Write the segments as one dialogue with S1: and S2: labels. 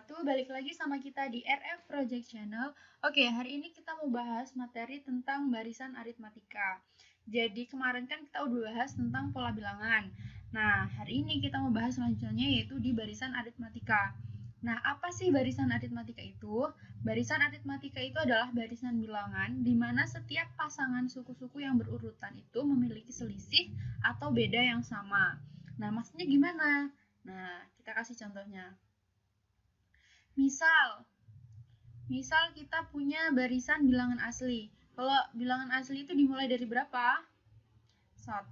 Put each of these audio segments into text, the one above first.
S1: wabarakatuh. Balik lagi sama kita di RF Project Channel. Oke, hari ini kita mau bahas materi tentang barisan aritmatika. Jadi kemarin kan kita udah bahas tentang pola bilangan. Nah, hari ini kita mau bahas selanjutnya yaitu di barisan aritmatika. Nah, apa sih barisan aritmatika itu? Barisan aritmatika itu adalah barisan bilangan di mana setiap pasangan suku-suku yang berurutan itu memiliki selisih atau beda yang sama. Nah, maksudnya gimana? Nah, kita kasih contohnya. Misal kita punya barisan bilangan asli. Kalau bilangan asli itu dimulai dari berapa? 1,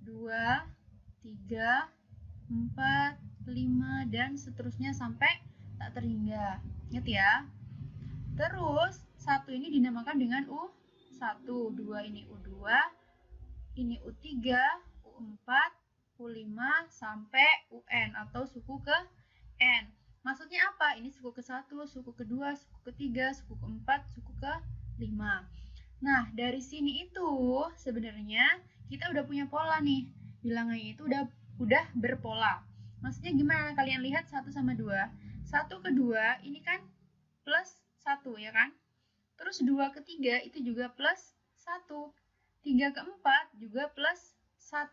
S1: 2, 3, 4, 5, dan seterusnya sampai tak terhingga. Ingat ya. Terus, 1 ini dinamakan dengan U1, 2 ini U2, ini U3, U4, U5, sampai UN atau suku ke N. Maksudnya apa? Ini suku ke-1, suku ke-2, suku ke-3, suku ke-4, suku ke-5. Nah, dari sini itu sebenarnya kita udah punya pola nih. Bilangannya itu udah berpola. Maksudnya gimana? Kalian lihat 1 sama 2. 1 ke 2 ini kan plus 1 ya kan? Terus 2 ke 3 itu juga plus 1. 3 ke 4 juga plus 1.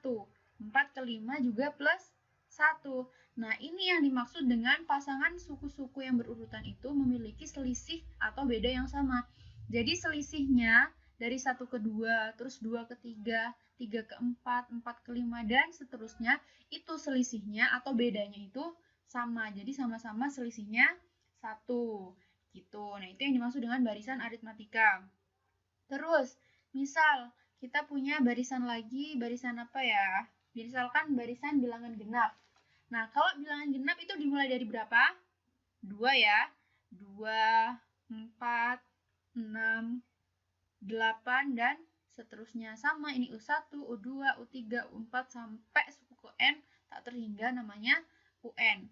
S1: 4 ke 5 juga plus 1. Nah, ini yang dimaksud dengan pasangan suku-suku yang berurutan itu memiliki selisih atau beda yang sama. Jadi selisihnya dari 1 ke 2, terus 2 ke 3, 3 ke 4, 4 ke 5, dan seterusnya, itu selisihnya atau bedanya itu sama. Jadi sama-sama selisihnya 1. Gitu. Nah, itu yang dimaksud dengan barisan aritmatika. Terus, misal kita punya barisan lagi, barisan apa ya? Misalkan barisan bilangan genap. Nah, kalau bilangan genap itu dimulai dari berapa? 2 ya. 2, 4, 6, 8, dan seterusnya. Sama, ini U1, U2, U3, U4, sampai suku ke N tak terhingga namanya UN.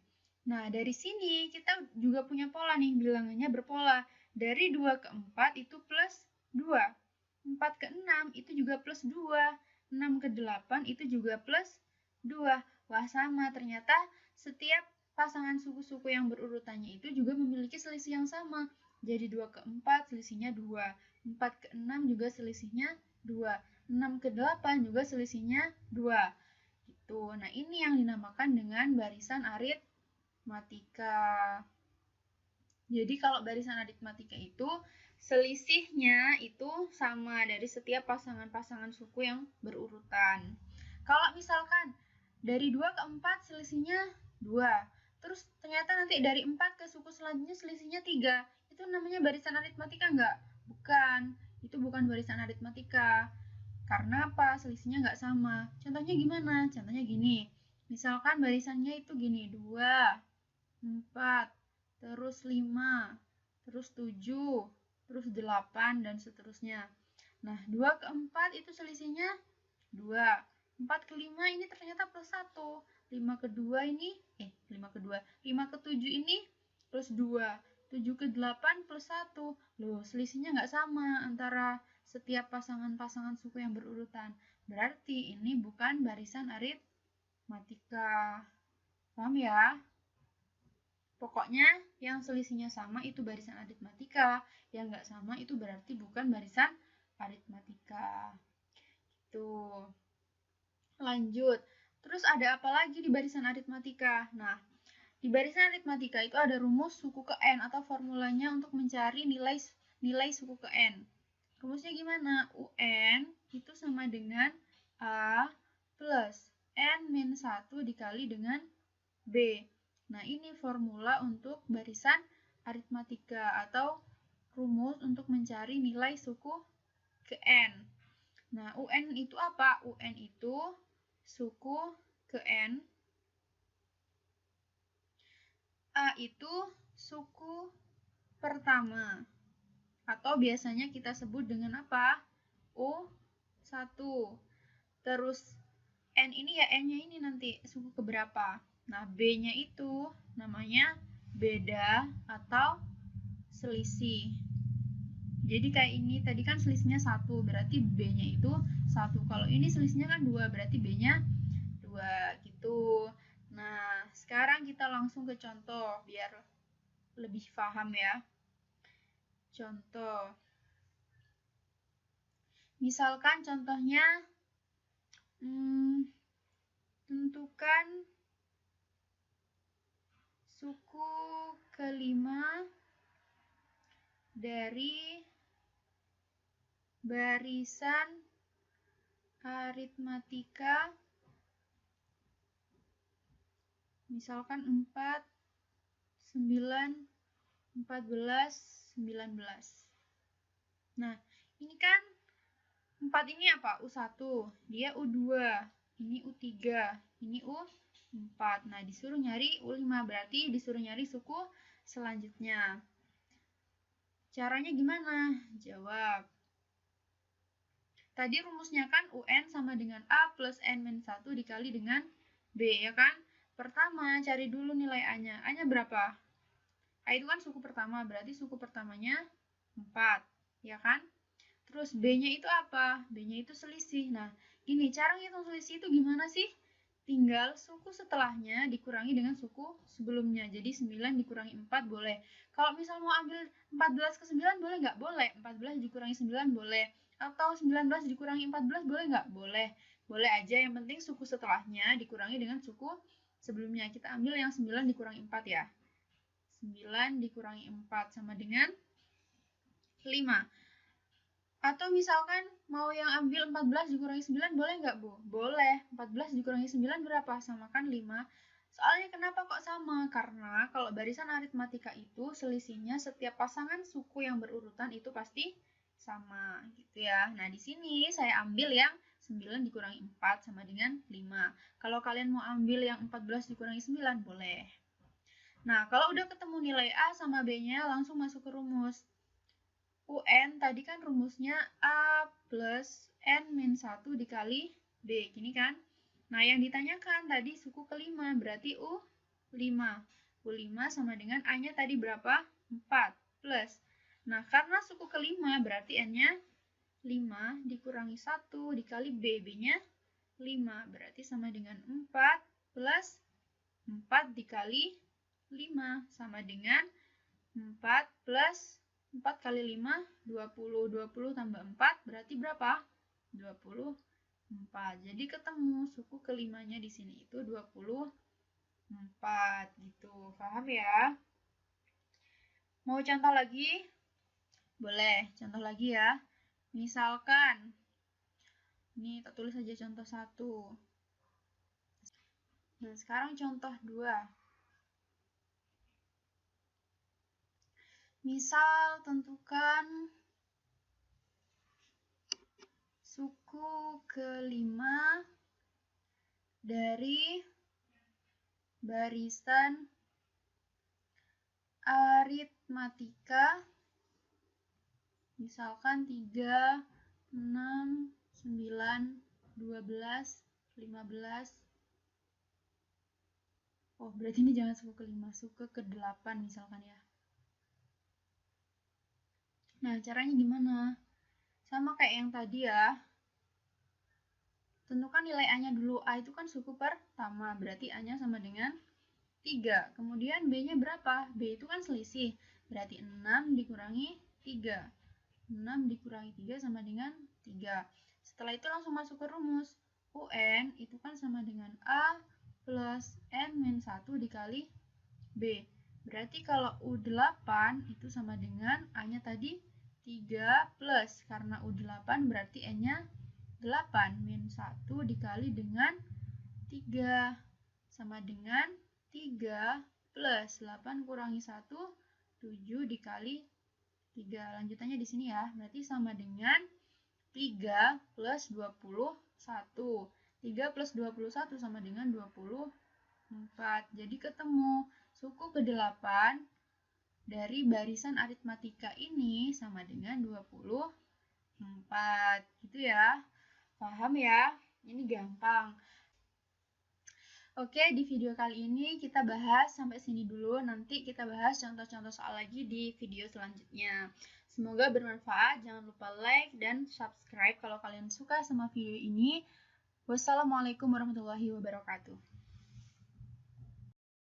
S1: Nah, dari sini kita juga punya pola nih, bilangannya berpola. Dari 2 ke 4 itu plus 2. 4 ke 6 itu juga plus 2. 6 ke 8 itu juga plus 2. Wah, sama. Ternyata setiap pasangan suku-suku yang berurutannya itu juga memiliki selisih yang sama. Jadi 2 ke 4 selisihnya 2. 4 ke 6 juga selisihnya 2. 6 ke 8 juga selisihnya 2. Gitu. Nah, ini yang dinamakan dengan barisan aritmatika. Jadi kalau barisan aritmatika itu selisihnya itu sama dari setiap pasangan-pasangan suku yang berurutan. Kalau misalkan dari 2 ke 4 selisihnya 2. Terus ternyata nanti dari 4 ke suku selanjutnya selisihnya 3. Itu namanya barisan aritmatika enggak? Bukan. Itu bukan barisan aritmatika. Karena apa? Selisihnya enggak sama. Contohnya gimana? Contohnya gini. Misalkan barisannya itu gini, 2, 4, terus 5, terus 7, terus 8, dan seterusnya. Nah, 2 ke 4 itu selisihnya 2. 4 ke 5 ini ternyata plus 1. 5 ke 2 ini, 5 ke 2, 5 ke 7 ini plus 2. 7 ke 8 plus 1. Loh, selisihnya nggak sama antara setiap pasangan-pasangan suku yang berurutan. Berarti ini bukan barisan aritmatika. Paham ya? Pokoknya yang selisihnya sama itu barisan aritmatika, yang nggak sama itu berarti bukan barisan aritmatika. Gitu. Lanjut. Terus ada apa lagi di barisan aritmatika? Nah, di barisan aritmatika itu ada rumus suku ke N atau formulanya untuk mencari nilai suku ke N. Rumusnya gimana? UN itu sama dengan A plus N-1 dikali dengan B. Nah, ini formula untuk barisan aritmatika atau rumus untuk mencari nilai suku ke N. Nah, UN itu apa? UN itu suku ke N. A itu suku pertama. Atau biasanya kita sebut dengan apa? U1. Terus N ini ya, N-nya ini nanti suku keberapa. Nah, B-nya itu namanya beda atau selisih. Jadi kayak ini, tadi kan selisihnya 1, berarti B-nya itu 1. Kalau ini selisihnya kan 2, berarti B-nya 2, gitu. Nah, sekarang kita langsung ke contoh biar lebih paham ya. Contoh. Misalkan contohnya tentukan suku kelima dari barisan aritmatika, misalkan 4, 9, 14, 19. Nah, ini kan 4 ini apa? U1, dia U2, ini U3, ini U4. Nah, disuruh nyari U5, berarti disuruh nyari suku selanjutnya. Caranya gimana? Jawab. Tadi rumusnya kan UN sama dengan A plus N-1 dikali dengan B, ya kan? Pertama, cari dulu nilai A-nya. A-nya berapa? A itu kan suku pertama, berarti suku pertamanya 4, ya kan? Terus B-nya itu apa? B-nya itu selisih. Nah, gini, cara ngitung selisih itu gimana sih? Tinggal suku setelahnya dikurangi dengan suku sebelumnya. Jadi 9 dikurangi 4 boleh. Kalau misal mau ambil 14 ke 9 boleh nggak? Boleh. 14 dikurangi 9 boleh. Atau 19 dikurangi 14 boleh nggak? Boleh. Boleh aja, yang penting suku setelahnya dikurangi dengan suku sebelumnya. Kita ambil yang 9 dikurangi 4 ya. 9 dikurangi 4 sama dengan 5. Atau misalkan mau yang ambil 14 dikurangi 9 boleh nggak, Bu? Boleh. 14 dikurangi 9 berapa? Sama kan 5. Soalnya kenapa kok sama? Karena kalau barisan aritmatika itu selisihnya setiap pasangan suku yang berurutan itu pasti sama gitu ya. Nah, di sini saya ambil yang 9 dikurangi 4 sama dengan 5. Kalau kalian mau ambil yang 14 dikurangi 9 boleh. Nah, kalau udah ketemu nilai A sama B-nya langsung masuk ke rumus. UN tadi kan rumusnya A plus N-1 dikali B, gini kan? Nah, yang ditanyakan tadi suku kelima, berarti U5. U5 sama dengan A-nya tadi berapa? 4 plus. Nah, karena suku kelima berarti N-nya 5 dikurangi 1 dikali B, B-nya 5. Berarti sama dengan 4 plus 4 dikali 5 sama dengan 4 plus 4 kali 5, 20. 20 tambah 4 berarti berapa? 24. Jadi ketemu suku kelimanya di sini itu 24 gitu. Paham ya? Mau contoh lagi? Boleh, contoh lagi ya. Misalkan ini kita tulis aja contoh 1. Nah, sekarang contoh 2. Misal tentukan suku kelima dari barisan aritmatika, misalkan 3, 6, 9, 12, 15. Oh, berarti ini jangan suku kelima, suku ke-8 misalkan ya. Nah, caranya gimana? Sama kayak yang tadi ya. Tentukan nilai A-nya dulu. A itu kan suku pertama, berarti A-nya sama dengan 3. Kemudian B-nya berapa? B itu kan selisih, berarti 6 dikurangi 3. 6 dikurangi 3 sama dengan 3. Setelah itu langsung masuk ke rumus. UN itu kan sama dengan A plus N-1 dikali B. Berarti kalau U8 itu sama dengan A-nya tadi 3 plus, karena U8 berarti N-nya 8 min 1 dikali dengan 3 sama dengan 3 plus 8 kurangi 1, 7 dikali 3. Lanjutannya di sini ya, berarti sama dengan 3 plus 21. 3 plus 21 sama dengan 24. Jadi ketemu suku ke-8 dari barisan aritmatika ini sama dengan 24. Gitu ya. Paham ya? Ini gampang. Oke, di video kali ini kita bahas sampai sini dulu. Nanti kita bahas contoh-contoh soal lagi di video selanjutnya. Semoga bermanfaat. Jangan lupa like dan subscribe kalau kalian suka sama video ini. Wassalamualaikum warahmatullahi wabarakatuh.